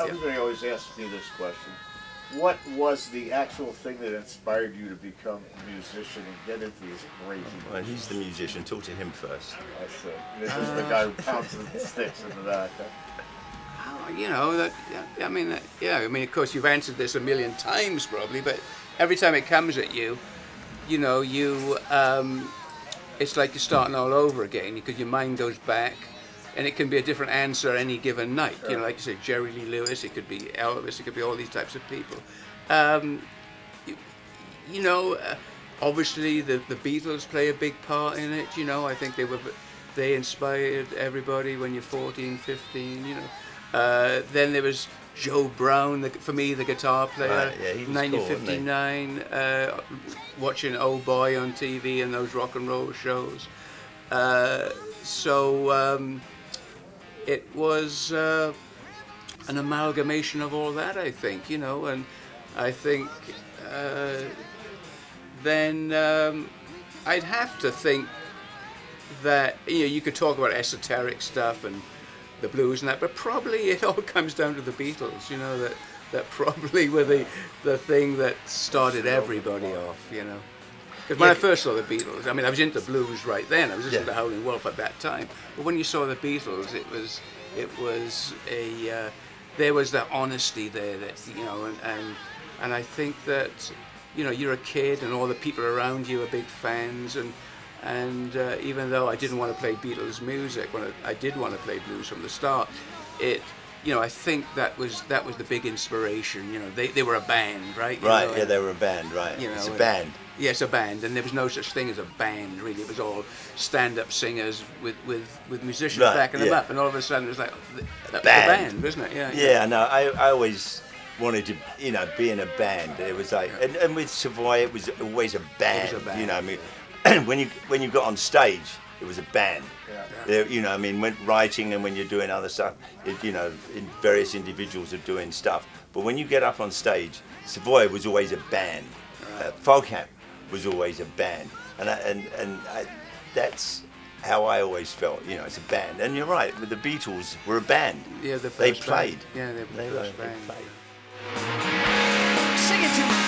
Everybody always asks me this question. What was the actual thing that inspired you to become a musician and get into these crazy music? Well, he's the musician. Talk to him first. I see. This is the guy who pounds the sticks in the back. You know, I mean, of course, you've answered this a million times probably, but every time it comes at you, you know, it's like you're starting all over again because your mind goes back, and it can be a different answer any given night. Sure. You know, like you said, Jerry Lee Lewis, it could be Elvis, it could be all these types of people. Obviously the Beatles play a big part in it. You know, I think they inspired everybody when you're 14, 15. You know, then there was Joe Brown, for me, the guitar player. Right, yeah, he was 1959, cool, watching Old Boy on TV and those rock and roll shows. It was an amalgamation of all that, I think, you know, and I think then I'd have to think that, you know, you could talk about esoteric stuff and the blues and that, but probably it all comes down to the Beatles, you know, that probably were the thing that started everybody off, you know. Because when I first saw the Beatles, I mean, I was into blues right then. I was listening to Howlin' Wolf at that time. But when you saw the Beatles, there was that honesty there, that, you know, and I think that, you know, you're a kid and all the people around you are big fans, and even though I didn't want to play Beatles music, when I did want to play blues from the start, you know, I think that was the big inspiration. You know, they were a band, right? Right, yeah, they were a band, right. You know, it's a band. Yeah, it's a band, and there was no such thing as a band, really. It was all stand-up singers with musicians backing them up, and all of a sudden it was like, that was a band, wasn't it? Yeah. Yeah, no, I always wanted to, you know, be in a band. It was like, and with Savoy, it was always a band. It was a band. You know, I mean, when you got on stage, it was a band. Yeah. You know, I mean, when writing and when you're doing other stuff, you know, various individuals are doing stuff. But when you get up on stage, Savoy was always a band. Foghat was always a band, and that's how I always felt. You know, it's a band. And you're right, the Beatles were a band. Yeah, they played. Band. Yeah, they were the first band. They played. Sing it to me.